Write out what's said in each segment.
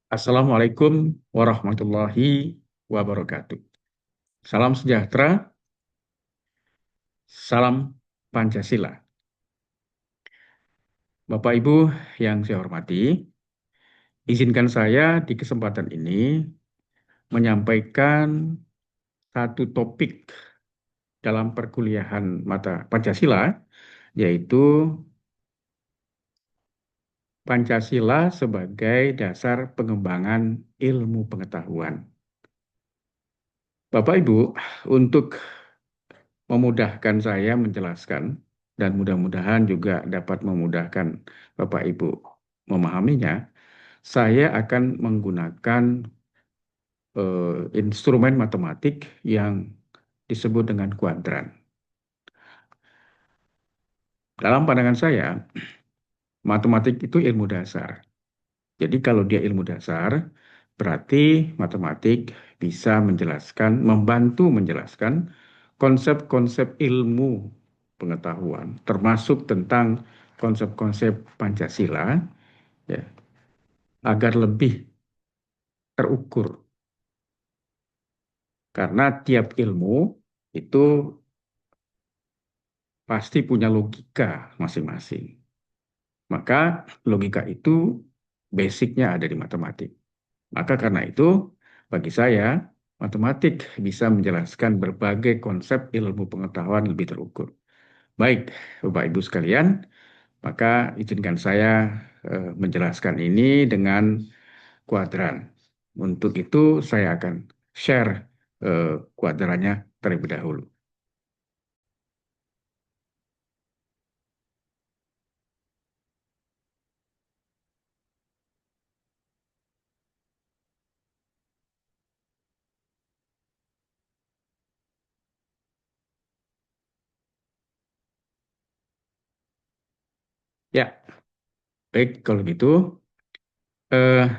Assalamualaikum warahmatullahi wabarakatuh. Salam sejahtera, salam Pancasila. Bapak Ibu yang saya hormati, izinkan saya di kesempatan ini menyampaikan satu topik dalam perkuliahan mata Pancasila, yaitu Pancasila sebagai dasar pengembangan ilmu pengetahuan. Bapak Ibu, untuk memudahkan saya menjelaskan dan mudah-mudahan juga dapat memudahkan Bapak Ibu memahaminya, saya akan menggunakan instrumen matematik yang disebut dengan kuadran. Dalam pandangan saya, matematik itu ilmu dasar. Jadi kalau dia ilmu dasar, berarti matematik bisa menjelaskan, membantu menjelaskan konsep-konsep ilmu pengetahuan, termasuk tentang konsep-konsep Pancasila, ya, agar lebih terukur. Karena tiap ilmu itu pasti punya logika masing-masing. Maka logika itu basicnya ada di matematik. Maka karena itu, bagi saya, matematik bisa menjelaskan berbagai konsep ilmu pengetahuan lebih terukur. Baik, Bapak Ibu sekalian, maka izinkan saya menjelaskan ini dengan kuadran. Untuk itu, saya akan share kuadrannya terlebih dahulu. Ya, baik, kalau gitu, eh,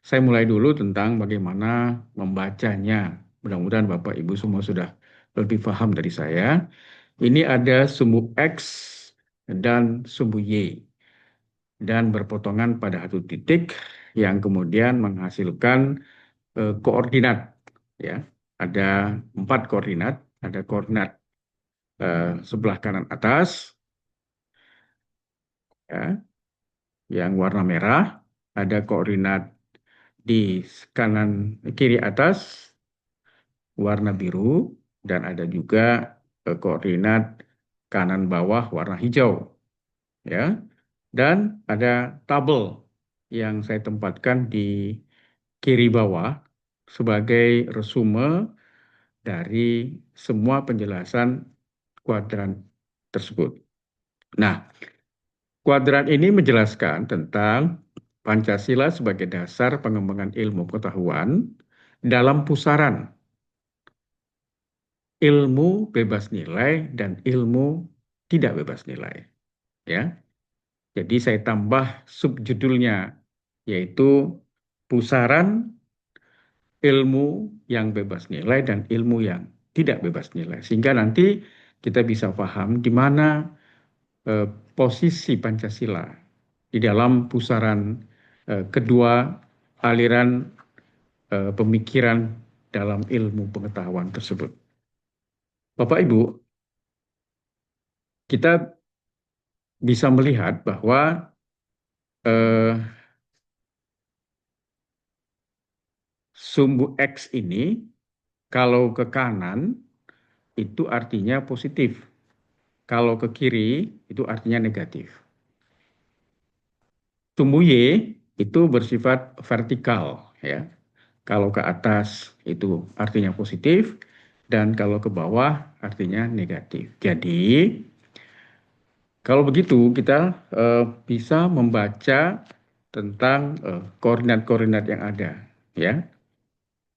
saya mulai dulu tentang bagaimana membacanya. Mudah-mudahan Bapak Ibu semua sudah lebih paham dari saya. Ini ada sumbu X dan sumbu Y dan berpotongan pada satu titik yang kemudian menghasilkan koordinat. Ya, ada 4 koordinat. Ada koordinat sebelah kanan atas, ya, yang warna merah. Ada koordinat di kanan kiri atas warna biru dan ada juga koordinat kanan bawah warna hijau, ya. Dan ada tabel yang saya tempatkan di kiri bawah sebagai resume dari semua penjelasan kuadran tersebut. Nah, kuadran ini menjelaskan tentang Pancasila sebagai dasar pengembangan ilmu pengetahuan dalam pusaran ilmu bebas nilai dan ilmu tidak bebas nilai. Ya, jadi saya tambah subjudulnya yaitu pusaran ilmu yang bebas nilai dan ilmu yang tidak bebas nilai. Sehingga nanti kita bisa paham di mana eh, posisi Pancasila di dalam pusaran kedua aliran pemikiran dalam ilmu pengetahuan tersebut. Bapak Ibu, kita bisa melihat bahwa eh, sumbu X ini kalau ke kanan itu artinya positif, kalau ke kiri itu artinya negatif. Sumbu Y itu bersifat vertikal, ya. Kalau ke atas itu artinya positif dan kalau ke bawah artinya negatif. Jadi kalau begitu kita bisa membaca tentang koordinat-koordinat yang ada, ya.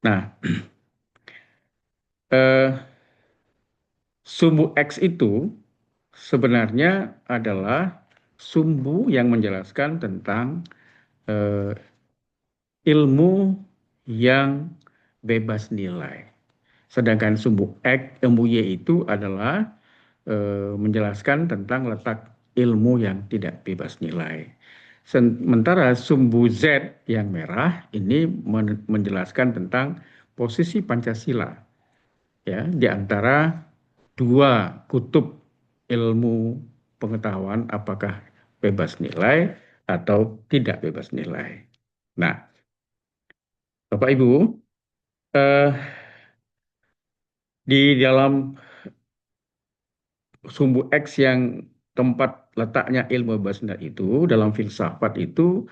Nah, eh, sumbu X itu sebenarnya adalah sumbu yang menjelaskan tentang eh, ilmu yang bebas nilai. Sedangkan sumbu X, ilmu Y itu adalah menjelaskan tentang letak ilmu yang tidak bebas nilai. Sementara sumbu Z yang merah ini menjelaskan tentang posisi Pancasila ya di antara dua kutub ilmu pengetahuan, apakah bebas nilai atau tidak bebas nilai. Nah, Bapak Ibu, eh, di dalam sumbu X yang tempat letaknya ilmu bebas nilai itu, dalam filsafat itu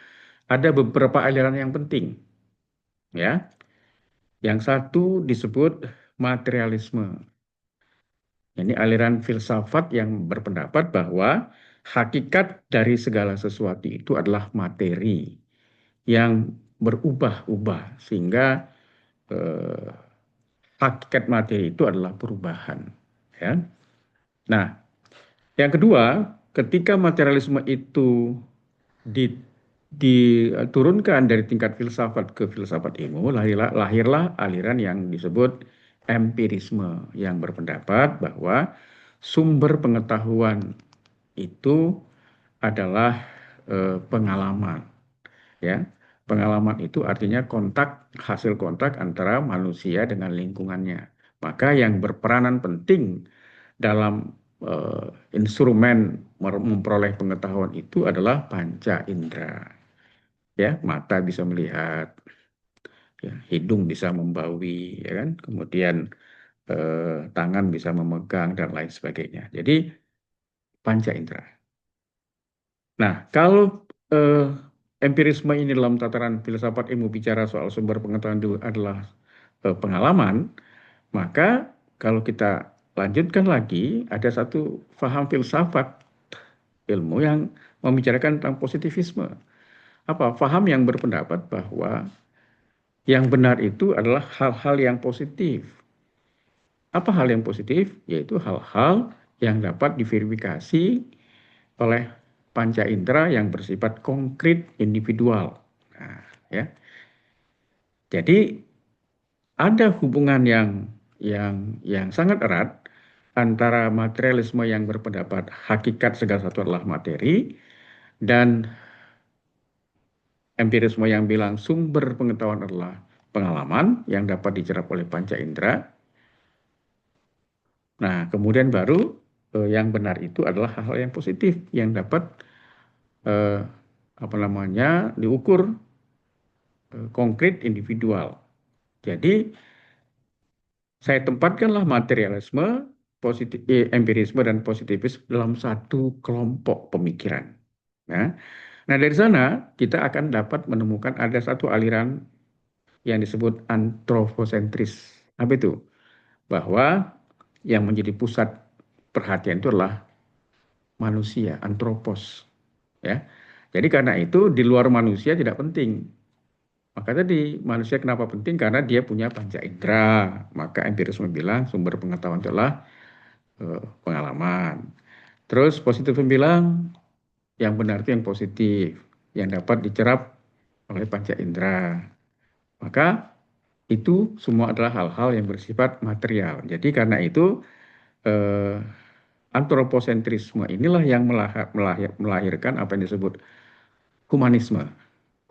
ada beberapa aliran yang penting, ya. Yang satu disebut materialisme. Ini aliran filsafat yang berpendapat bahwa hakikat dari segala sesuatu itu adalah materi yang berubah-ubah, sehingga eh, hakikat materi itu adalah perubahan. Ya. Nah, yang kedua, ketika materialisme itu di- diturunkan dari tingkat filsafat ke filsafat ilmu, lahirlah aliran yang disebut empirisme yang berpendapat bahwa sumber pengetahuan itu adalah pengalaman, ya. Pengalaman itu artinya hasil kontak antara manusia dengan lingkungannya. Maka yang berperanan penting dalam instrumen memperoleh pengetahuan itu adalah panca indera. Ya, mata bisa melihat, ya, hidung bisa membawi, ya kan, kemudian tangan bisa memegang dan lain sebagainya. Jadi panca indera. Nah, kalau eh, empirisme ini dalam tataran filsafat ilmu bicara soal sumber pengetahuan itu adalah pengalaman, maka kalau kita lanjutkan lagi, ada satu paham filsafat ilmu yang membicarakan tentang positivisme. Apa? Paham yang berpendapat bahwa yang benar itu adalah hal-hal yang positif. Apa hal yang positif? Yaitu hal-hal yang dapat diverifikasi oleh panca indera yang bersifat konkret individual. Nah, ya. Jadi ada hubungan yang sangat erat antara materialisme yang berpendapat hakikat segala sesuatu adalah materi dan empirisme yang bilang sumber pengetahuan adalah pengalaman yang dapat dicerap oleh panca indera. Nah, kemudian baru yang benar itu adalah hal-hal yang positif yang dapat eh, apa namanya diukur konkret individual. Jadi saya tempatkanlah materialisme, empirisme dan positivisme dalam satu kelompok pemikiran. Nah, nah dari sana kita akan dapat menemukan ada satu aliran yang disebut antroposentris. Apa itu? Bahwa yang menjadi pusat perhatian itu adalah manusia, antropos. Ya. Jadi karena itu di luar manusia tidak penting. Maka tadi manusia kenapa penting? Karena dia punya panca indera. Maka empirisme bilang sumber pengetahuan adalah pengalaman. Terus positif bilang yang benar itu yang positif, yang dapat dicerap oleh panca indera. Maka itu semua adalah hal-hal yang bersifat material. Jadi karena itu eh, antroposentrisme inilah yang melahirkan apa yang disebut humanisme.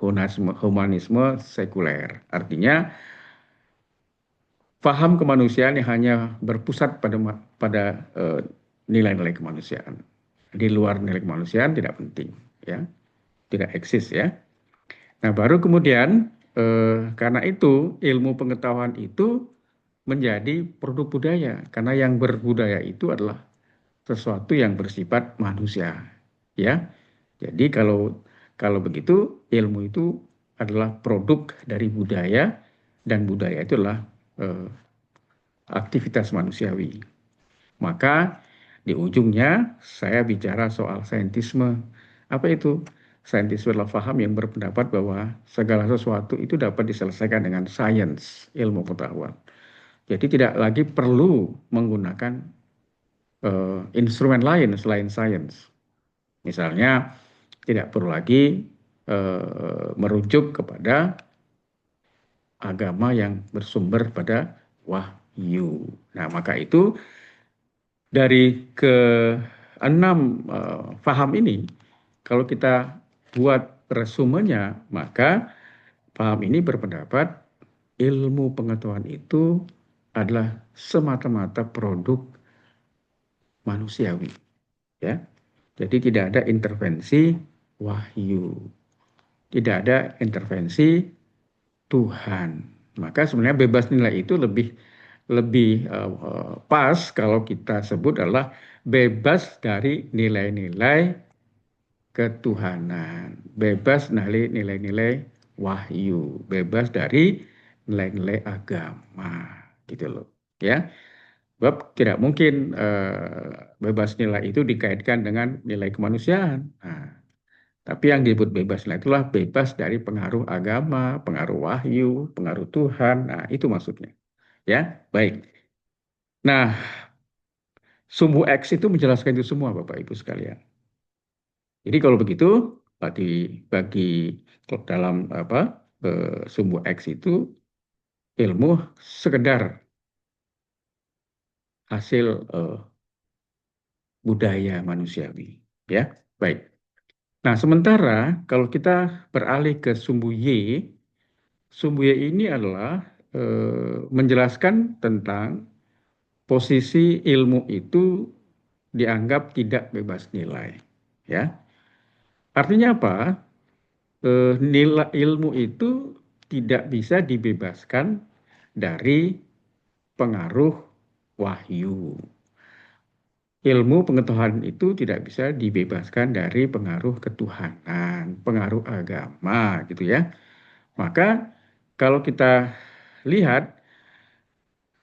Humanisme sekuler. Artinya paham kemanusiaan yang hanya berpusat pada nilai-nilai kemanusiaan. Di luar nilai kemanusiaan tidak penting, ya, tidak eksis, ya. Nah, baru kemudian karena itu ilmu pengetahuan itu menjadi produk budaya, karena yang berbudaya itu adalah sesuatu yang bersifat manusia, ya. Jadi kalau kalau begitu ilmu itu adalah produk dari budaya dan budaya itu adalah eh, aktivitas manusiawi. Maka di ujungnya saya bicara soal saintisme. Apa itu? Saintisme adalah paham yang berpendapat bahwa segala sesuatu itu dapat diselesaikan dengan sains, ilmu pengetahuan. Jadi tidak lagi perlu menggunakan instrumen lain selain sains. Misalnya tidak perlu lagi merujuk kepada agama yang bersumber pada wahyu. Nah, maka itu dari keenam paham ini, kalau kita buat resumenya, maka paham ini berpendapat ilmu pengetahuan itu adalah semata-mata produk manusiawi, ya. Jadi tidak ada intervensi wahyu, tidak ada intervensi Tuhan. Maka sebenarnya bebas nilai itu lebih lebih pas kalau kita sebut adalah bebas dari nilai-nilai ketuhanan, bebas dari nilai-nilai wahyu, bebas dari nilai-nilai agama, gitu loh, ya. Sebab tidak mungkin bebas nilai itu dikaitkan dengan nilai kemanusiaan. Nah, tapi yang disebut bebas nilai itulah bebas dari pengaruh agama, pengaruh wahyu, pengaruh Tuhan. Nah, itu maksudnya. Ya, baik. Nah, sumbu X itu menjelaskan itu semua, Bapak Ibu sekalian. Jadi kalau begitu, bagi bagi dalam apa sumbu X itu ilmu sekedar hasil budaya manusiawi, ya. Baik. Nah, sementara kalau kita beralih ke sumbu Y ini adalah menjelaskan tentang posisi ilmu itu dianggap tidak bebas nilai, ya. Artinya apa? Nilai ilmu itu tidak bisa dibebaskan dari pengaruh wahyu. Ilmu pengetahuan itu tidak bisa dibebaskan dari pengaruh ketuhanan, pengaruh agama, gitu ya. Maka kalau kita lihat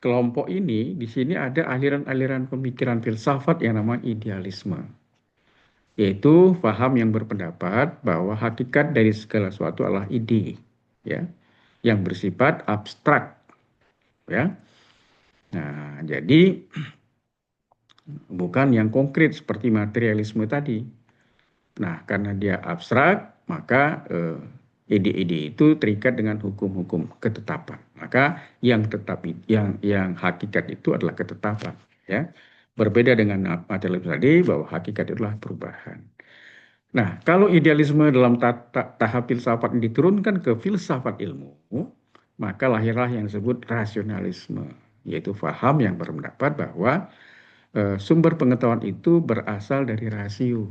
kelompok ini, di sini ada aliran-aliran pemikiran filsafat yang namanya idealisme, yaitu paham yang berpendapat bahwa hakikat dari segala sesuatu adalah ide, ya, yang bersifat abstrak, ya. Nah, jadi bukan yang konkret seperti materialisme tadi. Nah, karena dia abstrak, maka ide-ide itu terikat dengan hukum-hukum ketetapan. Maka yang tetap yang hakikat itu adalah ketetapan, ya. Berbeda dengan materialisme tadi bahwa hakikat itulah perubahan. Nah, kalau idealisme dalam tahap filsafat diturunkan ke filsafat ilmu, maka lahirlah yang disebut rasionalisme, yaitu faham yang berpendapat bahwa sumber pengetahuan itu berasal dari rasio,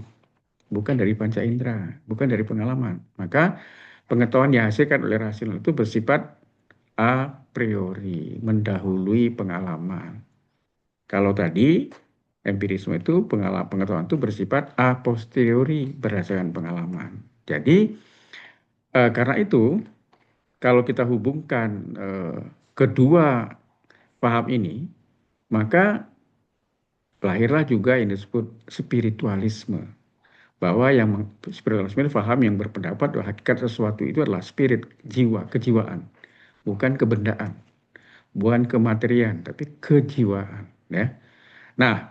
bukan dari panca indera, bukan dari pengalaman. Maka pengetahuan yang dihasilkan oleh rasional itu bersifat a priori, mendahului pengalaman. Kalau tadi empirisme itu pengetahuan itu bersifat a posteriori, berdasarkan pengalaman. Jadi karena itu kalau kita hubungkan kedua paham ini, maka lahirlah juga yang disebut spiritualisme. Bahwa yang spiritualisme itu paham yang berpendapat bahwa hakikat sesuatu itu adalah spirit, jiwa, kejiwaan, bukan kebendaan, bukan kematerian, tapi kejiwaan, ya. Nah,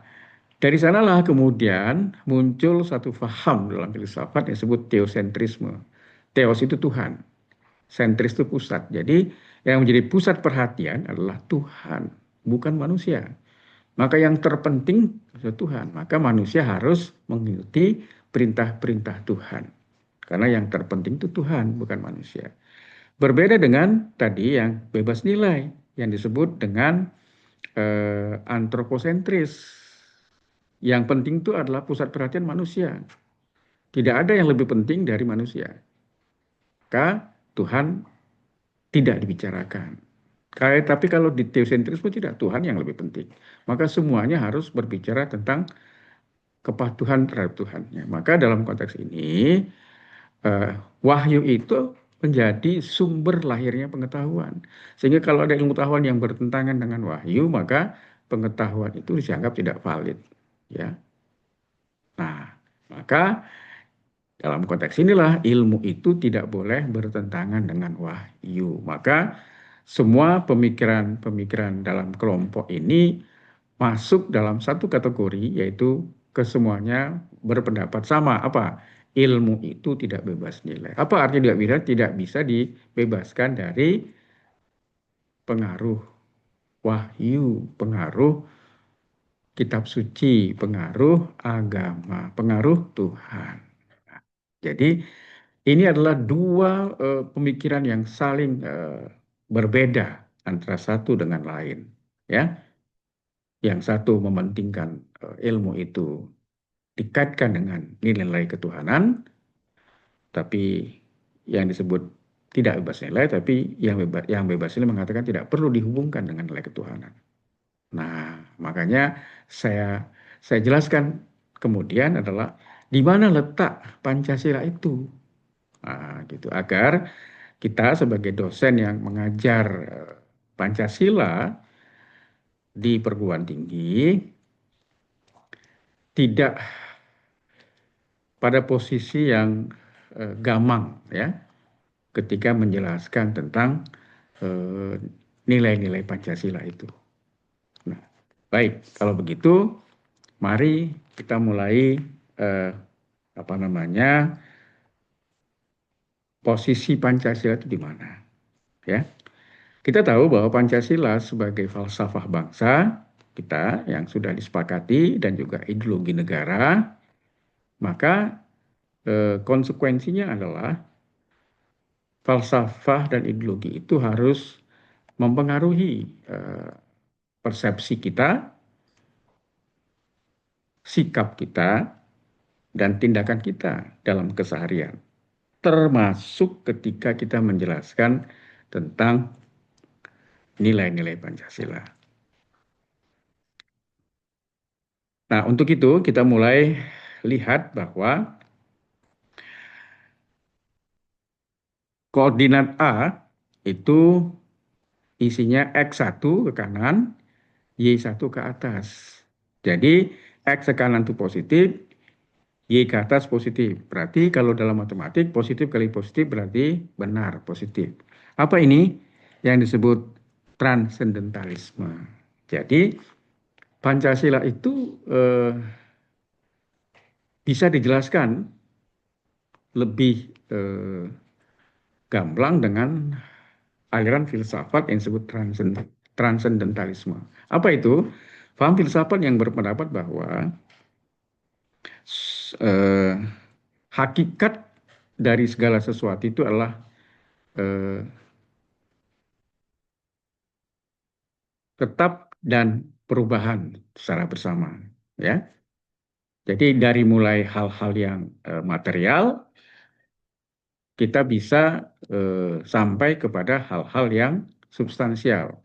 dari sanalah kemudian muncul satu faham dalam filsafat yang disebut teosentrisme. Theos itu Tuhan, sentris itu pusat. Jadi yang menjadi pusat perhatian adalah Tuhan, bukan manusia. Maka yang terpenting adalah Tuhan. Maka manusia harus mengikuti perintah-perintah Tuhan. Karena yang terpenting itu Tuhan, bukan manusia. Berbeda dengan tadi yang bebas nilai, yang disebut dengan antroposentris. Yang penting itu adalah pusat perhatian manusia. Tidak ada yang lebih penting dari manusia. Maka Tuhan tidak dibicarakan. Tapi kalau di teosentrisme tidak, Tuhan yang lebih penting. Maka semuanya harus berbicara tentang kepatuhan terhadap Tuhannya. Maka dalam konteks ini, wahyu itu menjadi sumber lahirnya pengetahuan. Sehingga kalau ada ilmu pengetahuan yang bertentangan dengan wahyu, maka pengetahuan itu dianggap tidak valid. Ya. Nah, maka dalam konteks inilah ilmu itu tidak boleh bertentangan dengan wahyu. Maka semua pemikiran-pemikiran dalam kelompok ini masuk dalam satu kategori, yaitu kesemuanya berpendapat sama. Apa? Ilmu itu tidak bebas nilai. Apa artinya tidak bisa? Tidak bisa dibebaskan dari pengaruh wahyu, pengaruh kitab suci, pengaruh agama, pengaruh Tuhan. Nah, jadi Ini adalah dua pemikiran yang saling berbeda antara satu dengan lain. Ya, yang satu mementingkan ilmu itu dikaitkan dengan nilai-nilai ketuhanan, tapi yang disebut tidak bebas nilai, tapi yang bebas nilai mengatakan tidak perlu dihubungkan dengan nilai ketuhanan. Nah, makanya saya saya jelaskan kemudian adalah di mana letak Pancasila itu. Nah, gitu agar kita sebagai dosen yang mengajar Pancasila di perguruan tinggi tidak pada posisi yang gamang ya ketika menjelaskan tentang eh, nilai-nilai Pancasila itu. Nah, baik, kalau begitu mari kita mulai eh, apa namanya posisi Pancasila itu di mana ya. Kita tahu bahwa Pancasila sebagai falsafah bangsa kita yang sudah disepakati dan juga ideologi negara, maka konsekuensinya adalah falsafah dan ideologi itu harus mempengaruhi persepsi kita, sikap kita, dan tindakan kita dalam keseharian, termasuk ketika kita menjelaskan tentang nilai-nilai Pancasila. Nah, untuk itu kita mulai lihat bahwa koordinat A itu isinya X1 ke kanan, Y1 ke atas. Jadi X ke kanan itu positif, Y ke atas positif. Berarti kalau dalam matematik positif kali positif berarti benar positif. Apa ini? Yang disebut transendentalisme. Jadi Pancasila itu bisa dijelaskan lebih gamblang dengan aliran filsafat yang disebut transendentalisme. Apa itu? Paham filsafat yang berpendapat bahwa eh, hakikat dari segala sesuatu itu adalah eh, tetap dan perubahan secara bersama. Ya, jadi dari mulai hal-hal yang material kita bisa sampai kepada hal-hal yang substansial.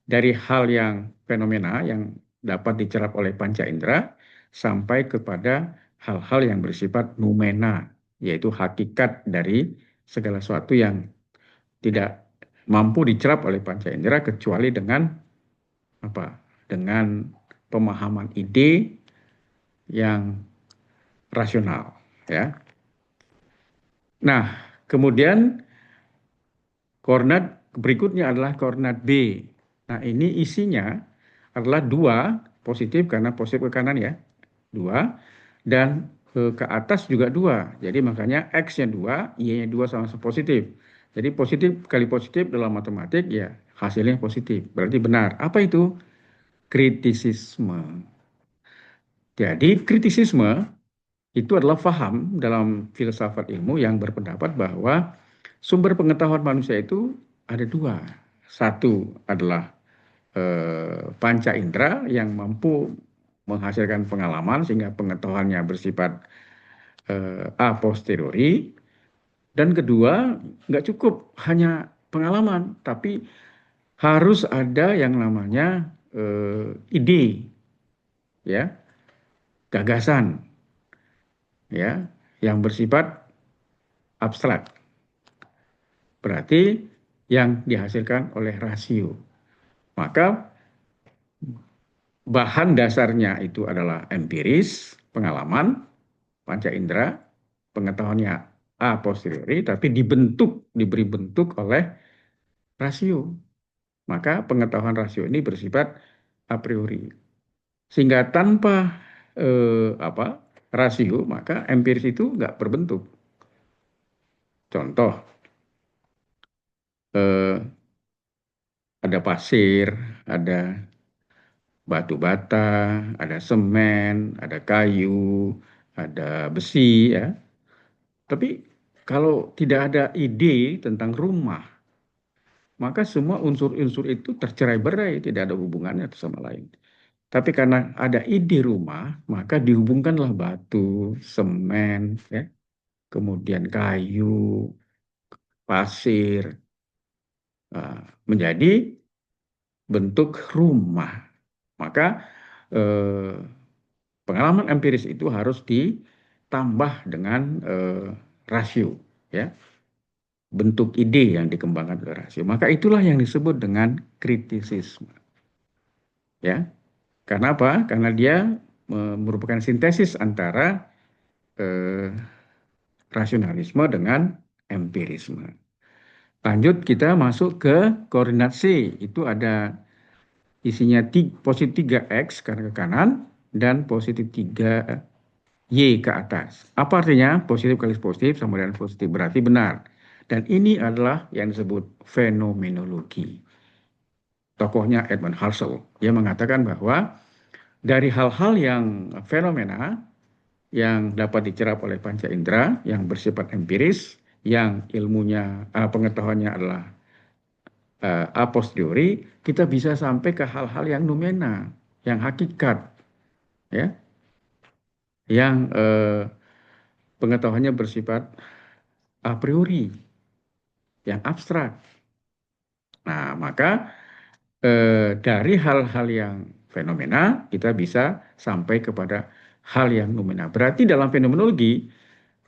Dari hal yang fenomena yang dapat dicerap oleh panca indera sampai kepada hal-hal yang bersifat noumena, yaitu hakikat dari segala sesuatu yang tidak mampu dicerap oleh panca indera kecuali dengan apa? Dengan pemahaman ide yang rasional, ya. Nah, kemudian koordinat berikutnya adalah koordinat B. Nah, ini isinya adalah dua, positif karena positif ke kanan ya, dua, dan ke atas juga dua. Jadi makanya X-nya dua, Y-nya dua sama-sama positif. Jadi positif kali positif dalam matematik ya hasilnya positif. Berarti benar. Apa itu? Kritisisme. Jadi kritisisme itu adalah faham dalam filsafat ilmu yang berpendapat bahwa sumber pengetahuan manusia itu ada dua. Satu adalah panca indera yang mampu menghasilkan pengalaman sehingga pengetahuannya bersifat a posteriori. Dan kedua, nggak cukup hanya pengalaman, tapi harus ada yang namanya ide, ya, gagasan, ya, yang bersifat abstrak. Berarti yang dihasilkan oleh rasio. Maka bahan dasarnya itu adalah empiris, pengalaman, panca indera, pengetahuannya a posteriori, tapi diberi bentuk oleh rasio. Maka pengetahuan rasio ini bersifat a priori. Sehingga tanpa rasio, maka empiris itu nggak berbentuk. Contoh, eh, ada pasir, ada batu bata, ada semen, ada kayu, ada besi, ya. Tapi Kalau tidak ada ide tentang rumah, maka semua unsur-unsur itu tercerai-berai, tidak ada hubungannya satu sama lain. Tapi karena ada ide rumah, maka dihubungkanlah batu, semen, ya, kemudian kayu, pasir, menjadi bentuk rumah. Maka eh, pengalaman empiris itu harus ditambah dengan rasio, ya, bentuk ide yang dikembangkan oleh rasio. Maka itulah yang disebut dengan kritisisme, ya. Karena apa? Karena dia merupakan sintesis antara eh, rasionalisme dengan empirisme. Lanjut kita masuk ke koordinat C. Itu ada isinya positif 3x karena ke kanan dan positif 3y ke atas. Apa artinya? Positif kali positif sama dengan positif, berarti benar. Dan ini adalah yang disebut fenomenologi. Tokohnya Edmund Husserl. Dia mengatakan bahwa dari hal-hal yang fenomena yang dapat dicerap oleh panca indera, yang bersifat empiris, yang ilmunya, pengetahuannya adalah a posteriori, kita bisa sampai ke hal-hal yang noumena, yang hakikat, ya, yang pengetahuannya bersifat a priori, yang abstrak. Nah, maka dari hal-hal yang fenomena kita bisa sampai kepada hal yang noumena. Berarti dalam fenomenologi,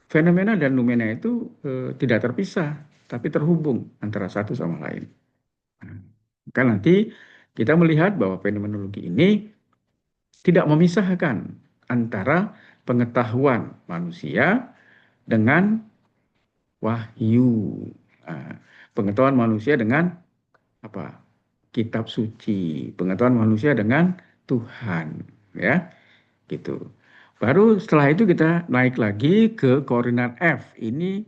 fenomena dan noumena itu tidak terpisah, tapi terhubung antara satu sama lain. Nah, maka nanti kita melihat bahwa fenomenologi ini tidak memisahkan antara pengetahuan manusia dengan wahyu. Nah, pengetahuan manusia dengan apa? Kitab suci. Pengetahuan manusia dengan Tuhan, ya, gitu. Baru setelah itu kita naik lagi ke koordinat F. Ini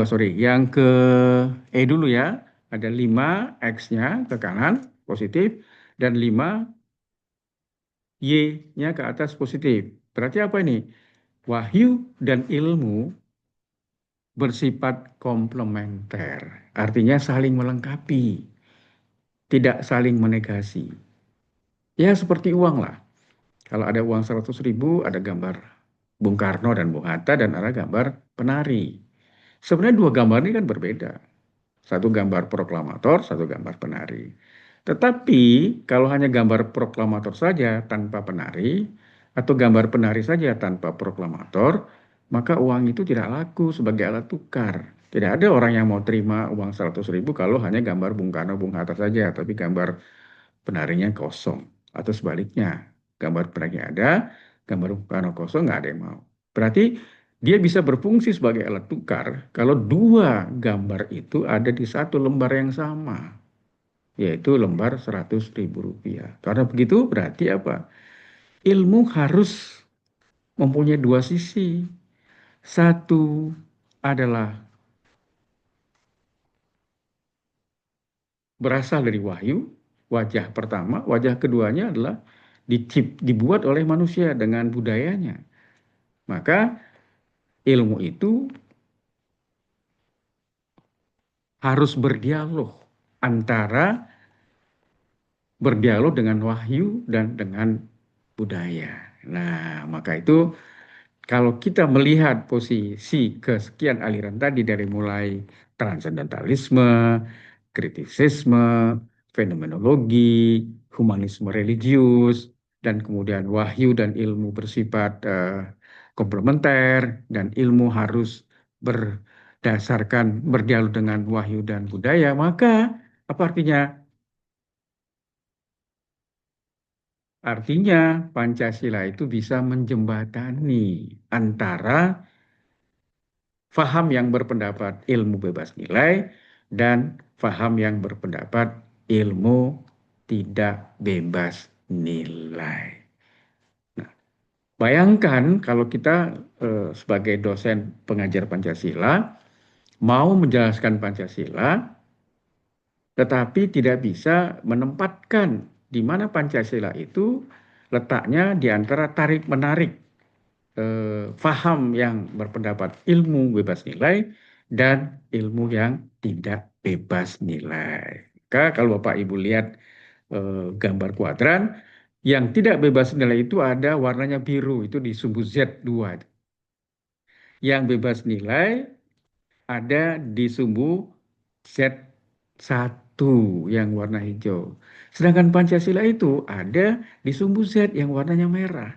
sorry, yang ke E dulu ya. Ada 5 X-nya ke kanan positif dan 5 Y-nya ke atas positif. Berarti apa ini? Wahyu dan ilmu bersifat komplementer. Artinya saling melengkapi, tidak saling menegasi. Ya seperti uang lah. Kalau ada uang 100.000, ada gambar Bung Karno dan Bung Hatta dan ada gambar penari. Sebenarnya dua gambar ini kan berbeda. Satu gambar proklamator, satu gambar penari. Tetapi kalau hanya gambar proklamator saja tanpa penari, atau gambar penari saja tanpa proklamator, maka uang itu tidak laku sebagai alat tukar. Tidak ada orang yang mau terima uang 100.000 kalau hanya gambar Bung Karno, Bung Hatta saja, tapi gambar penarinya kosong. Atau sebaliknya, gambar penarinya ada, gambar Bung Karno kosong, nggak ada yang mau. Berarti dia bisa berfungsi sebagai alat tukar kalau dua gambar itu ada di satu lembar yang sama, yaitu lembar 100.000 rupiah. Karena begitu berarti apa? Ilmu harus mempunyai dua sisi. Satu adalah berasal dari wahyu, wajah pertama, wajah keduanya adalah dibuat oleh manusia dengan budayanya. Maka ilmu itu harus berdialog dengan wahyu dan dengan budaya. Nah, maka itu kalau kita melihat posisi kesekian aliran tadi dari mulai transendentalisme, kritisisme, fenomenologi, humanisme religius, dan kemudian wahyu dan ilmu bersifat komplementer, dan ilmu harus berdasarkan berdialog dengan wahyu dan budaya, maka apa artinya? Artinya Pancasila itu bisa menjembatani antara faham yang berpendapat ilmu bebas nilai dan faham yang berpendapat ilmu tidak bebas nilai. Nah, bayangkan kalau kita sebagai dosen pengajar Pancasila mau menjelaskan Pancasila tetapi tidak bisa menempatkan di mana Pancasila itu letaknya di antara tarik-menarik faham yang berpendapat ilmu bebas nilai dan ilmu yang tidak bebas nilai. Maka kalau Bapak Ibu lihat gambar kuadran, yang tidak bebas nilai itu ada warnanya biru, itu di sumbu Z2. Yang bebas nilai ada di sumbu Z1 yang warna hijau. Sedangkan Pancasila itu ada di sumbu Z yang warnanya merah.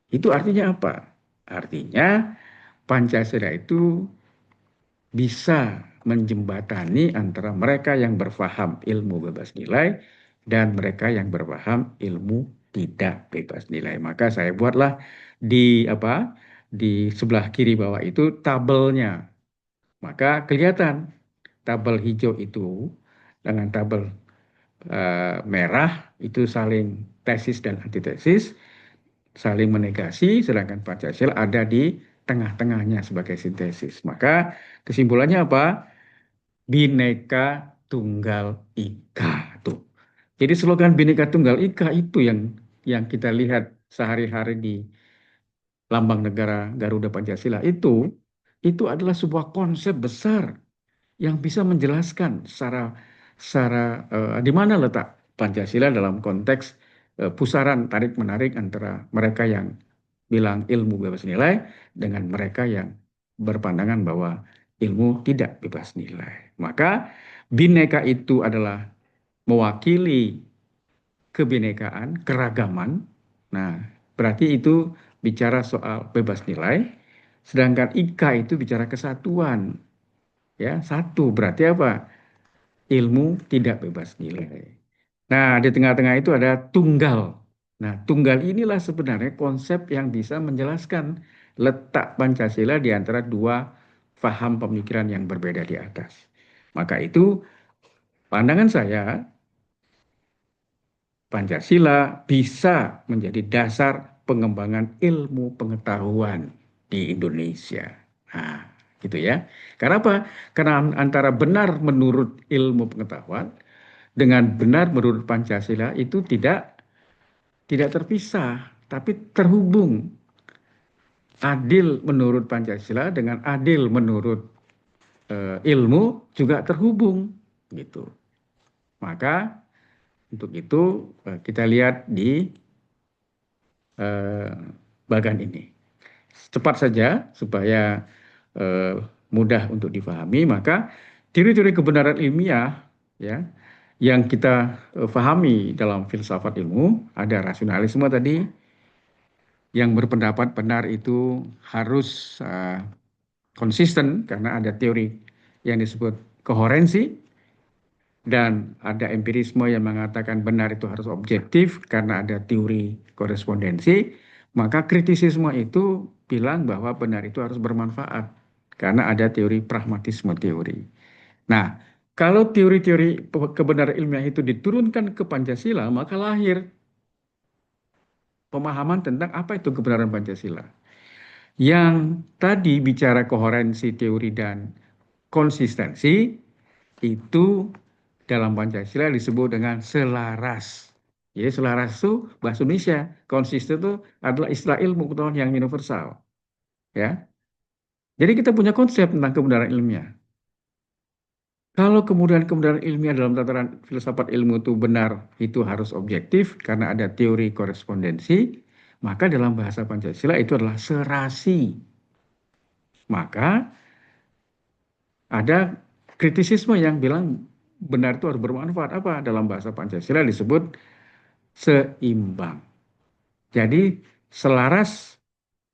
Itu artinya apa? Artinya Pancasila itu bisa menjembatani antara mereka yang berfaham ilmu bebas nilai dan mereka yang berfaham ilmu tidak bebas nilai. Maka saya buatlah di apa? Di sebelah kiri bawah itu tabelnya. Maka kelihatan tabel hijau itu dengan tabel merah itu saling tesis dan antitesis, saling menegasi, sedangkan Pancasila ada di tengah-tengahnya sebagai sintesis. Maka kesimpulannya apa? Bhinneka Tunggal Ika tuh. Jadi slogan Bhinneka Tunggal Ika itu yang kita lihat sehari-hari di lambang negara Garuda Pancasila itu adalah sebuah konsep besar yang bisa menjelaskan secara di mana letak Pancasila dalam konteks pusaran tarik menarik antara mereka yang bilang ilmu bebas nilai dengan mereka yang berpandangan bahwa ilmu tidak bebas nilai. Maka bineka itu adalah mewakili kebinekaan, keragaman. Nah, berarti itu bicara soal bebas nilai, sedangkan IKA itu bicara kesatuan. Ya, satu berarti apa? Ilmu tidak bebas nilai. Nah, di tengah-tengah itu ada tunggal. Nah, tunggal inilah sebenarnya konsep yang bisa menjelaskan letak Pancasila di antara dua paham pemikiran yang berbeda di atas. Maka itu pandangan saya Pancasila bisa menjadi dasar pengembangan ilmu pengetahuan di Indonesia. Nah, gitu ya. Karena apa? Karena antara benar menurut ilmu pengetahuan dengan benar menurut Pancasila itu tidak terpisah, tapi terhubung. Adil menurut Pancasila dengan adil menurut ilmu juga terhubung, gitu. Maka untuk itu kita lihat di eh, bagan ini. Cepat saja supaya eh, mudah untuk difahami, maka ciri-ciri kebenaran ilmiah ya yang kita pahami dalam filsafat ilmu ada rasionalisme tadi yang berpendapat benar itu harus konsisten karena ada teori yang disebut koherensi dan ada empirisme yang mengatakan benar itu harus objektif karena ada teori korespondensi, maka kritisisme itu bilang bahwa benar itu harus bermanfaat karena ada teori pragmatisme teori. Nah, kalau teori-teori kebenaran ilmiah itu diturunkan ke Pancasila, maka lahir pemahaman tentang apa itu kebenaran Pancasila. Yang tadi bicara koherensi teori dan konsistensi, itu dalam Pancasila disebut dengan selaras. Jadi selaras itu bahasa Indonesia, konsisten itu adalah istilah ilmu pengetahuan yang universal. Ya, jadi kita punya konsep tentang kebenaran ilmiah. Kalau kemudian kebenaran ilmiah dalam tataran filsafat ilmu itu benar, itu harus objektif karena ada teori korespondensi, maka dalam bahasa Pancasila itu adalah serasi. Maka ada kritisisme yang bilang benar itu harus bermanfaat. Apa? Dalam bahasa Pancasila disebut seimbang. Jadi selaras,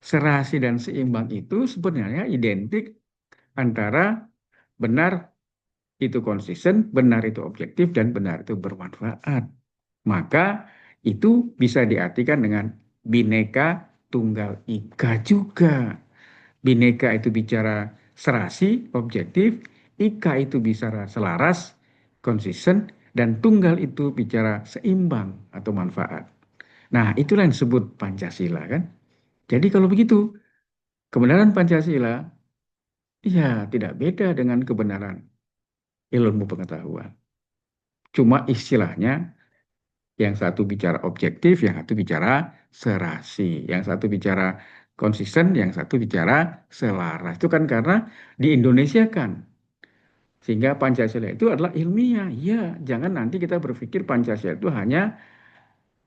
serasi, dan seimbang itu sebenarnya identik antara benar itu konsisten, benar itu objektif, dan benar itu bermanfaat. Maka itu bisa diartikan dengan bineka tunggal ika juga. Bineka itu bicara serasi, objektif, ika itu bicara selaras, konsisten, dan tunggal itu bicara seimbang atau manfaat. Nah, itulah yang disebut Pancasila kan. Jadi kalau begitu, kebenaran Pancasila ya tidak beda dengan kebenaran ilmu pengetahuan. Cuma istilahnya Yang satu bicara objektif, yang satu bicara serasi. Yang satu bicara konsisten, yang satu bicara selaras. Itu kan karena di Indonesia kan. Sehingga Pancasila itu adalah ilmiah. Ya, jangan nanti kita berpikir Pancasila itu hanya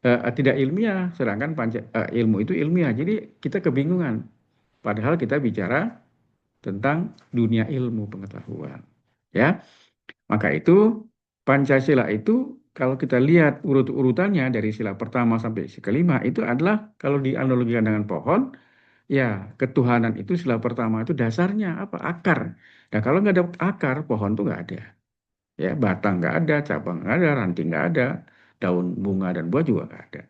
tidak ilmiah, sedangkan ilmu itu ilmiah. Jadi kita kebingungan. Padahal kita bicara tentang dunia ilmu pengetahuan. Ya, maka itu Pancasila itu kalau kita lihat urut-urutannya dari sila pertama sampai sila kelima itu adalah kalau dianalogikan dengan pohon, ya ketuhanan itu sila pertama itu dasarnya apa? Akar. Nah kalau nggak ada akar, pohon tuh nggak ada. Ya batang nggak ada, cabang nggak ada, ranting nggak ada, daun bunga dan buah juga nggak ada.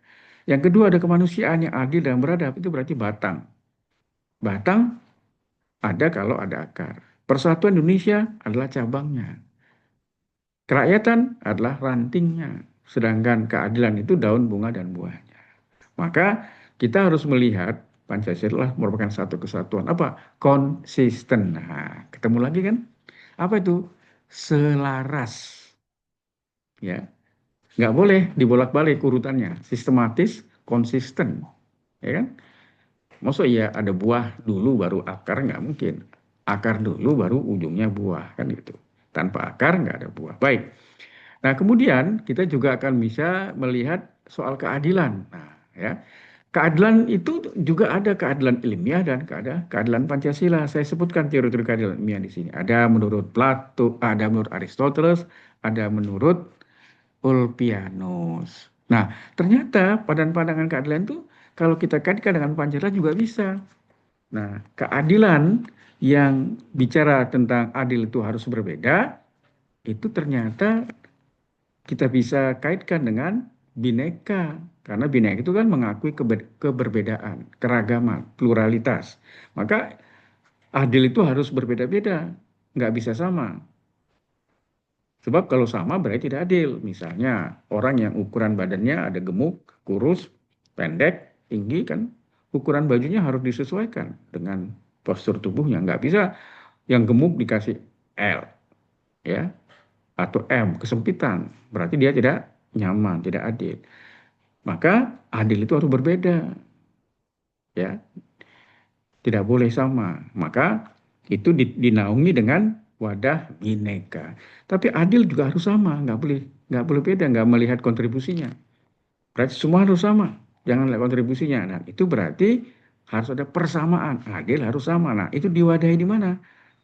Yang kedua ada kemanusiaan yang adil dan beradab itu berarti batang. Batang ada kalau ada akar. Persatuan Indonesia adalah cabangnya. Kerakyatan adalah rantingnya, sedangkan keadilan itu daun, bunga, dan buahnya. Maka kita harus melihat Pancasila merupakan satu kesatuan. Apa? Konsisten. Nah, ketemu lagi kan? Apa itu? Selaras. Ya, nggak boleh dibolak-balik urutannya. Sistematis, konsisten. Ya kan? Maksud ya ada buah dulu baru akar nggak mungkin. Akar dulu baru ujungnya buah kan gitu. Tanpa akar nggak ada buah. Baik. Nah, kemudian kita juga akan bisa melihat soal keadilan. Nah, ya. Keadilan itu juga ada keadilan ilmiah dan ada keadilan Pancasila. Saya sebutkan teori-teori keadilan ilmiah di sini. Ada menurut Plato, ada menurut Aristoteles, ada menurut Ulpianus. Nah, ternyata pandangan keadilan itu kalau kita kaitkan dengan Pancasila juga bisa. Nah, keadilan yang bicara tentang adil itu harus berbeda, itu ternyata kita bisa kaitkan dengan bineka. Karena bineka itu kan mengakui keberbedaan, keragaman, pluralitas. Maka adil itu harus berbeda-beda, nggak bisa sama. Sebab kalau sama berarti tidak adil. Misalnya orang yang ukuran badannya ada gemuk, kurus, pendek, tinggi kan, ukuran bajunya harus disesuaikan dengan postur tubuhnya. Nggak bisa yang gemuk dikasih L, ya, atau M, kesempitan. Berarti dia tidak nyaman, tidak adil. Maka adil itu harus berbeda, ya, tidak boleh sama. Maka itu dinaungi dengan wadah bineka. Tapi adil juga harus sama, nggak boleh beda, nggak melihat kontribusinya. Berarti semua harus sama, jangan lihat kontribusinya. Nah itu berarti harus ada persamaan, adil harus sama. Nah itu diwadahi di mana?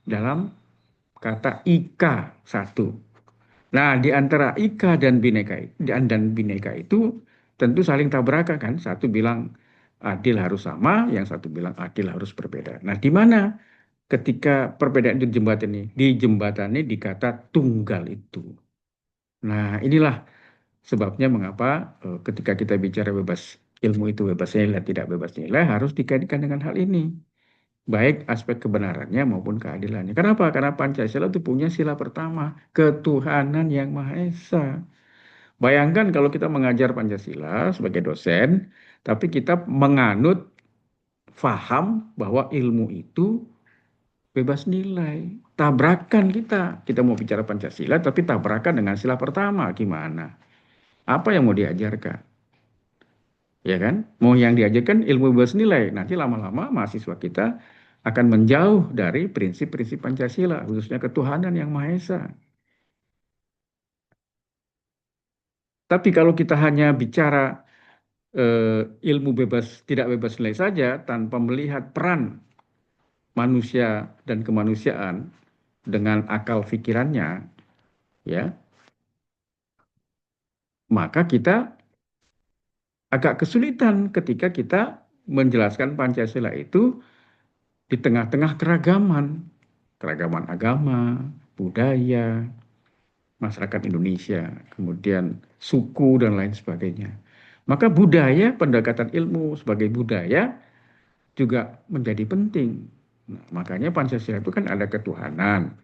Dalam kata ika satu. Nah, di antara ika dan bineka dan bineka itu tentu saling tabrakan kan. Satu bilang adil harus sama, yang satu bilang adil harus berbeda. Nah, di mana ketika perbedaan itu dijembatani di kata tunggal itu. Nah, inilah sebabnya mengapa ketika kita bicara bebas ilmu itu bebas nilai tidak bebas nilai harus dikaitkan dengan hal ini. Baik aspek kebenarannya maupun keadilannya. Kenapa? Karena Pancasila itu punya sila pertama, ketuhanan yang Maha Esa. Bayangkan kalau kita mengajar Pancasila sebagai dosen, tapi kita menganut faham bahwa ilmu itu bebas nilai. Tabrakan kita. Kita mau bicara Pancasila, tapi tabrakan dengan sila pertama. Gimana? Apa yang mau diajarkan? Ya kan? Mau yang diajarkan ilmu bebas nilai. Nanti lama-lama mahasiswa kita akan menjauh dari prinsip-prinsip Pancasila, khususnya ketuhanan yang Maha Esa. Tapi kalau kita hanya bicara ilmu bebas, tidak bebas nilai saja, tanpa melihat peran manusia dan kemanusiaan dengan akal pikirannya, ya, maka kita agak kesulitan ketika kita menjelaskan Pancasila itu di tengah-tengah keragaman agama, budaya, masyarakat Indonesia, kemudian suku dan lain sebagainya. Maka budaya, pendekatan ilmu sebagai budaya juga menjadi penting. Nah, makanya Pancasila itu kan ada ketuhanan,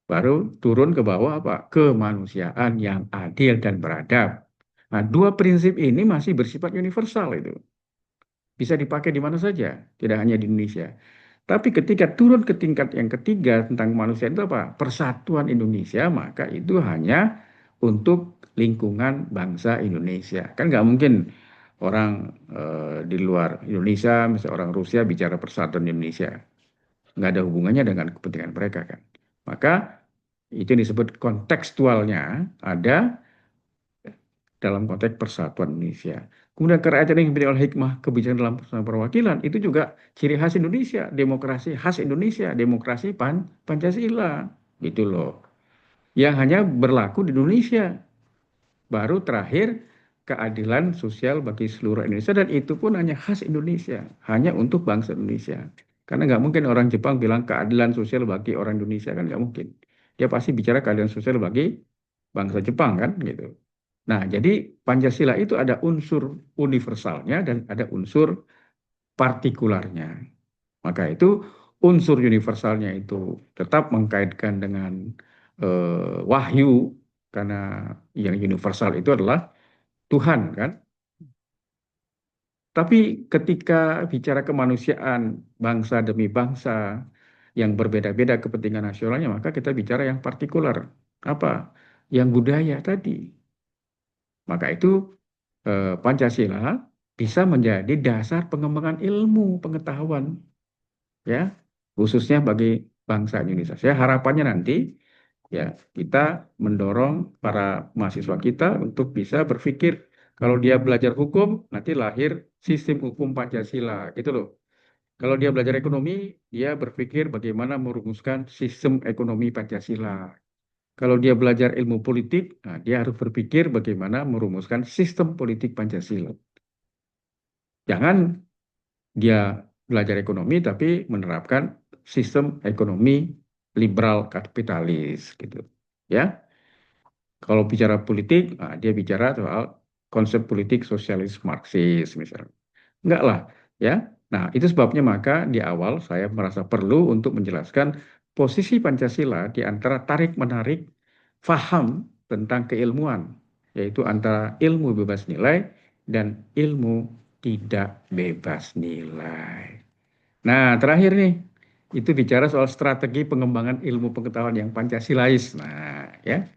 baru turun ke bawah apa? Kemanusiaan yang adil dan beradab. Nah, dua prinsip ini masih bersifat universal itu. Bisa dipakai di mana saja, tidak hanya di Indonesia. Tapi ketika turun ke tingkat yang ketiga tentang kemanusiaan itu apa? Persatuan Indonesia, maka itu hanya untuk lingkungan bangsa Indonesia. Kan nggak mungkin orang di luar Indonesia, misalnya orang Rusia bicara persatuan Indonesia. Nggak ada hubungannya dengan kepentingan mereka kan. Maka itu yang disebut kontekstualnya ada dalam konteks persatuan Indonesia. Kemudian kerajaan yang dipimpin oleh hikmah kebijakan dalam perwakilan itu juga ciri khas Indonesia, demokrasi khas Indonesia, demokrasi Pancasila, gitu loh. Yang hanya berlaku di Indonesia. Baru terakhir keadilan sosial bagi seluruh Indonesia dan itu pun hanya khas Indonesia, hanya untuk bangsa Indonesia. Karena nggak mungkin orang Jepang bilang keadilan sosial bagi orang Indonesia kan nggak mungkin. Dia pasti bicara keadilan sosial bagi bangsa Jepang kan gitu. Nah, jadi Pancasila itu ada unsur universalnya dan ada unsur partikularnya. Maka itu unsur universalnya itu tetap mengkaitkan dengan wahyu karena yang universal itu adalah Tuhan kan. Tapi ketika bicara kemanusiaan bangsa demi bangsa yang berbeda-beda kepentingan nasionalnya, maka kita bicara yang partikular. Apa? Yang budaya tadi. Maka itu Pancasila bisa menjadi dasar pengembangan ilmu pengetahuan ya, khususnya bagi bangsa Indonesia. Saya harapannya nanti ya kita mendorong para mahasiswa kita untuk bisa berpikir kalau dia belajar hukum nanti lahir sistem hukum Pancasila gitu loh. Kalau dia belajar ekonomi, dia berpikir bagaimana merumuskan sistem ekonomi Pancasila. Kalau dia belajar ilmu politik, nah, dia harus berpikir bagaimana merumuskan sistem politik Pancasila. Jangan dia belajar ekonomi tapi menerapkan sistem ekonomi liberal kapitalis gitu. Ya, kalau bicara politik, nah, dia bicara soal konsep politik sosialis Marxis misalnya. Enggak lah, ya. Nah, itu sebabnya maka di awal saya merasa perlu untuk menjelaskan posisi Pancasila di antara tarik-menarik faham tentang keilmuan, yaitu antara ilmu bebas nilai dan ilmu tidak bebas nilai. Nah, terakhir nih, itu bicara soal strategi pengembangan ilmu pengetahuan yang Pancasilais. Nah, ya,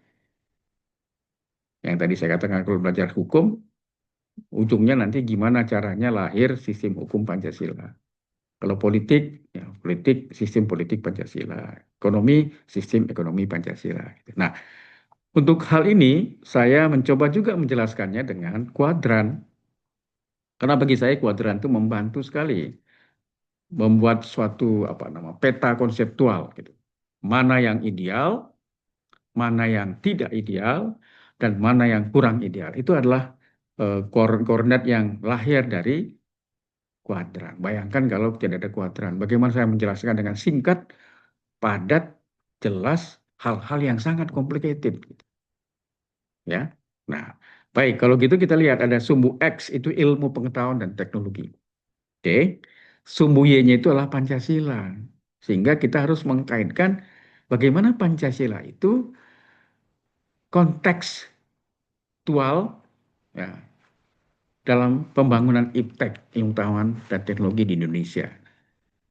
yang tadi saya katakan kalau belajar hukum, ujungnya nanti gimana caranya lahir sistem hukum Pancasila. Kalau politik, ya politik, sistem politik Pancasila. Ekonomi, sistem ekonomi Pancasila. Nah, untuk hal ini, saya mencoba juga menjelaskannya dengan kuadran. Karena bagi saya kuadran itu membantu sekali membuat suatu apa nama peta konseptual gitu. Mana yang ideal, mana yang tidak ideal, dan mana yang kurang ideal. Itu adalah koordinat yang lahir dari kuadran. Bayangkan kalau tidak ada kuadran, bagaimana saya menjelaskan dengan singkat, padat, jelas, hal-hal yang sangat complicated. Gitu. Ya, nah, baik kalau gitu kita lihat ada sumbu X itu ilmu pengetahuan dan teknologi. Oke, sumbu Y-nya itu adalah Pancasila. Sehingga kita harus mengkaitkan bagaimana Pancasila itu kontekstual ya, dalam pembangunan iptek, ilmu pengetahuan dan teknologi di Indonesia.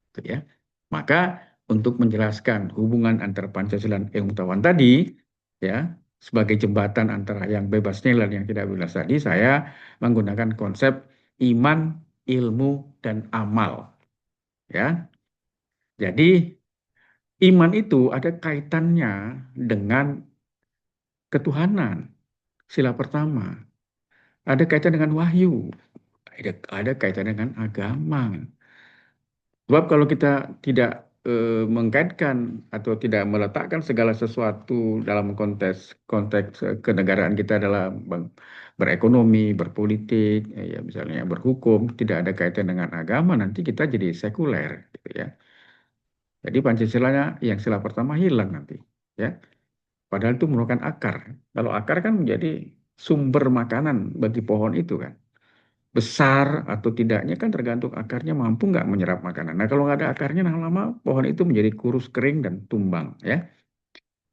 Gitu ya. Maka untuk menjelaskan hubungan antara Pancasila dan ilmu pengetahuan tadi, ya, sebagai jembatan antara yang bebas nilai dan yang tidak bebas tadi, saya menggunakan konsep iman, ilmu, dan amal. Ya, jadi iman itu ada kaitannya dengan ketuhanan, sila pertama. Ada kaitan dengan wahyu, ada kaitan dengan agama. Sebab kalau kita tidak mengkaitkan atau tidak meletakkan segala sesuatu dalam konteks konteks kenegaraan kita dalam berekonomi, berpolitik, ya misalnya berhukum, tidak ada kaitan dengan agama, nanti kita jadi sekuler, gitu ya. Jadi Pancasilanya yang sila pertama hilang nanti, ya. Padahal itu merupakan akar. Kalau akar kan menjadi sumber makanan bagi pohon itu kan. Besar atau tidaknya kan tergantung akarnya mampu nggak menyerap makanan. Nah kalau nggak ada akarnya lama-lama pohon itu menjadi kurus kering dan tumbang ya.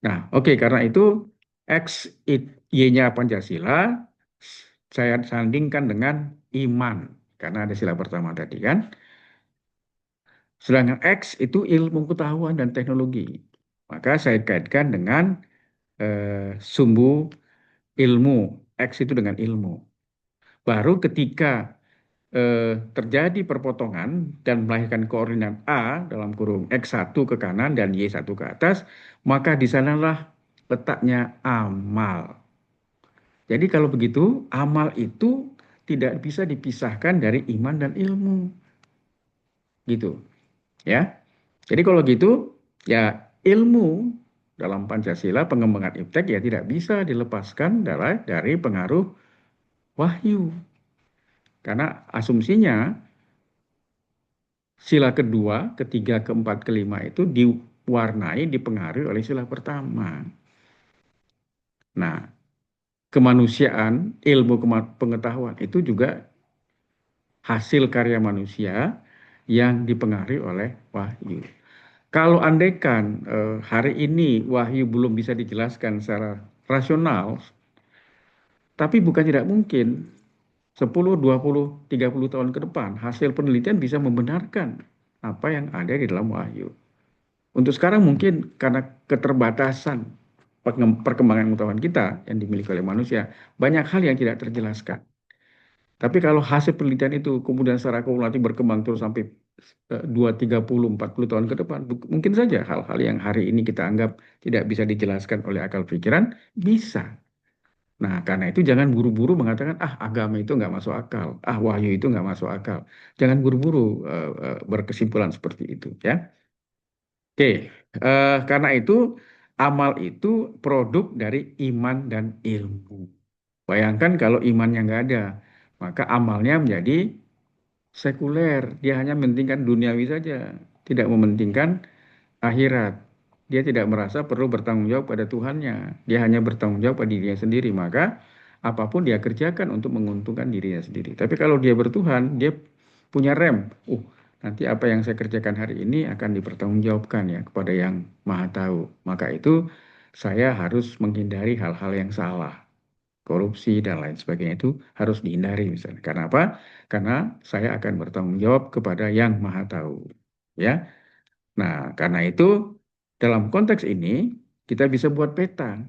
Nah oke, karena itu X Y-nya Pancasila saya sandingkan dengan iman karena ada sila pertama tadi kan. Sedangkan X itu ilmu pengetahuan dan teknologi. Maka saya kaitkan dengan sumbu ilmu, X itu dengan ilmu. Baru ketika terjadi perpotongan dan melahirkan koordinat A dalam kurung X1 ke kanan dan Y1 ke atas, maka di sanalah letaknya amal. Jadi kalau begitu, amal itu tidak bisa dipisahkan dari iman dan ilmu. Gitu, ya. Jadi kalau gitu, ya ilmu dalam Pancasila pengembangan iptek ya tidak bisa dilepaskan dari pengaruh wahyu. Karena asumsinya sila kedua, ketiga, keempat, kelima itu diwarnai, dipengaruhi oleh sila pertama. Nah, kemanusiaan, ilmu pengetahuan itu juga hasil karya manusia yang dipengaruhi oleh wahyu. Kalau andaikan hari ini wahyu belum bisa dijelaskan secara rasional, tapi bukan tidak mungkin 10, 20, 30 tahun ke depan hasil penelitian bisa membenarkan apa yang ada di dalam wahyu. Untuk sekarang mungkin karena keterbatasan perkembangan pengetahuan kita yang dimiliki oleh manusia, banyak hal yang tidak terjelaskan. Tapi kalau hasil penelitian itu kemudian secara kumulatif berkembang terus sampai 2, 30, 40 tahun ke depan, mungkin saja hal-hal yang hari ini kita anggap tidak bisa dijelaskan oleh akal pikiran, bisa. Nah, karena itu jangan buru-buru mengatakan, ah agama itu nggak masuk akal, ah wahyu itu nggak masuk akal. Jangan buru-buru berkesimpulan seperti itu, ya. Oke, karena itu amal itu produk dari iman dan ilmu. Bayangkan kalau imannya nggak ada, maka amalnya menjadi sekuler. Dia hanya mementingkan duniawi saja, tidak mementingkan akhirat. Dia tidak merasa perlu bertanggung jawab pada Tuhannya. Dia hanya bertanggung jawab pada dirinya sendiri. Maka apapun dia kerjakan untuk menguntungkan dirinya sendiri. Tapi kalau dia bertuhan, dia punya rem. Nanti apa yang saya kerjakan hari ini akan dipertanggungjawabkan ya kepada yang Maha Tahu. Maka itu saya harus menghindari hal-hal yang salah. Korupsi dan lain sebagainya itu harus dihindari misalnya. Karena apa? Karena saya akan bertanggung jawab kepada yang Maha Tahu. Ya. Nah, karena itu dalam konteks ini kita bisa buat peta.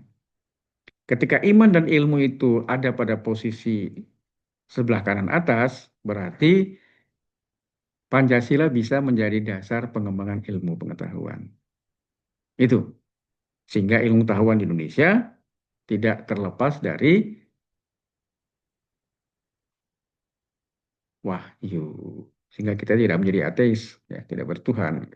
Ketika iman dan ilmu itu ada pada posisi sebelah kanan atas, berarti Pancasila bisa menjadi dasar pengembangan ilmu pengetahuan. Itu. Sehingga ilmu pengetahuan di Indonesia tidak terlepas dari wahyu. Sehingga kita tidak menjadi ateis, ya, tidak bertuhan.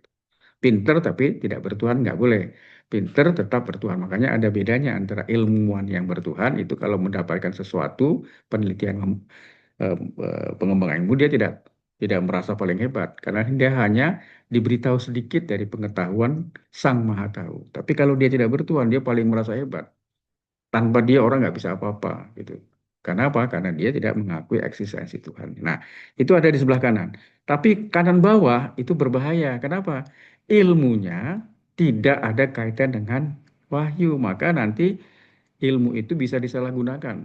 Pinter tapi tidak bertuhan nggak boleh. Pinter tetap bertuhan. Makanya ada bedanya antara ilmuwan yang bertuhan itu kalau mendapatkan sesuatu penelitian pengembangan ilmu dia tidak merasa paling hebat karena dia hanya diberitahu sedikit dari pengetahuan Sang Maha Tahu. Tapi kalau dia tidak bertuhan dia paling merasa hebat. Tanpa dia orang nggak bisa apa-apa gitu. Karena apa? Karena dia tidak mengakui eksistensi Tuhan. Nah, itu ada di sebelah kanan. Tapi kanan bawah itu berbahaya. Kenapa? Ilmunya tidak ada kaitan dengan wahyu. Maka nanti ilmu itu bisa disalahgunakan.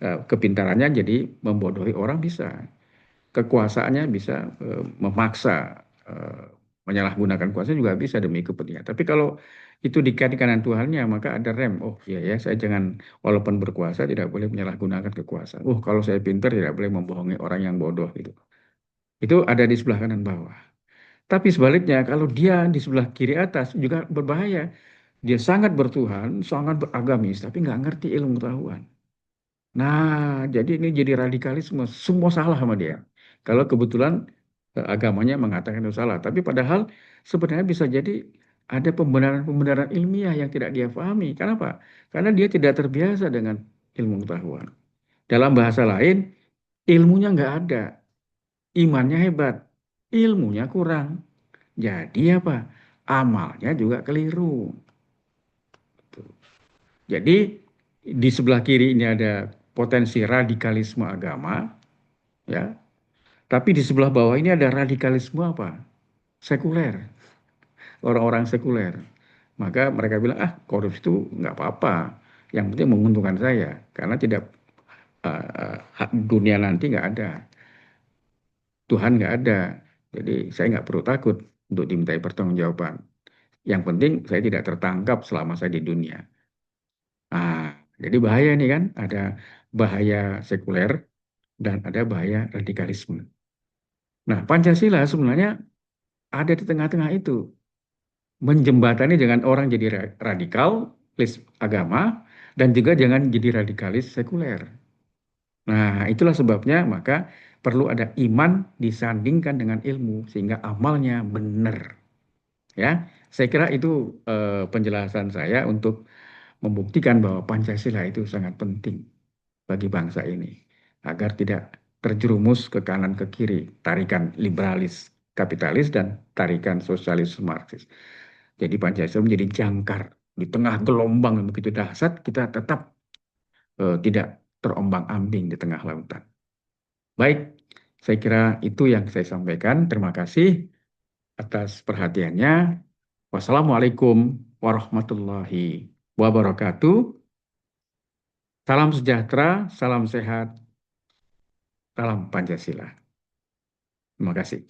Kepintarannya jadi membodohi orang bisa. Kekuasaannya bisa memaksa, menyalahgunakan kuasa juga bisa demi kepentingan. Tapi kalau itu dikaitkan dengan Tuhannya, maka ada rem. Oh iya ya, saya jangan walaupun berkuasa tidak boleh menyalahgunakan kekuasaan. Kalau saya pintar tidak boleh membohongi orang yang bodoh gitu. Itu ada di sebelah kanan bawah. Tapi sebaliknya, kalau dia di sebelah kiri atas juga berbahaya. Dia sangat bertuhan, sangat beragamis, tapi nggak ngerti ilmu pengetahuan. Nah, jadi ini jadi radikalisme. Semua salah sama dia. Kalau kebetulan agamanya mengatakan itu salah. Tapi padahal sebenarnya bisa jadi ada pembenaran-pembenaran ilmiah yang tidak dia pahami. Kenapa? Karena dia tidak terbiasa dengan ilmu pengetahuan. Dalam bahasa lain, ilmunya nggak ada. Imannya hebat. Ilmunya kurang. Jadi apa? Amalnya juga keliru. Jadi di sebelah kiri ini ada potensi radikalisme agama, ya. Tapi di sebelah bawah ini ada radikalisme apa? Sekuler, orang-orang sekuler. Maka mereka bilang, ah korupsi itu nggak apa-apa, yang penting menguntungkan saya, karena tidak dunia nanti nggak ada, Tuhan nggak ada, jadi saya nggak perlu takut untuk dimintai pertanggungjawaban. Yang penting saya tidak tertangkap selama saya di dunia. Nah, jadi bahaya nih kan, ada bahaya sekuler dan ada bahaya radikalisme. Nah, Pancasila sebenarnya ada di tengah-tengah itu, menjembatani jangan orang jadi radikal, agama, dan juga jangan jadi radikalis sekuler. Nah, itulah sebabnya maka perlu ada iman disandingkan dengan ilmu sehingga amalnya benar. Ya, saya kira itu penjelasan saya untuk membuktikan bahwa Pancasila itu sangat penting bagi bangsa ini agar tidak terjerumus ke kanan ke kiri, tarikan liberalis kapitalis dan tarikan sosialis Marxis. Jadi Pancasila menjadi jangkar di tengah gelombang yang begitu dahsyat, kita tetap tidak terombang-ambing di tengah lautan. Baik, saya kira itu yang saya sampaikan. Terima kasih atas perhatiannya. Wassalamualaikum warahmatullahi wabarakatuh. Salam sejahtera, salam sehat, salam Pancasila. Terima kasih.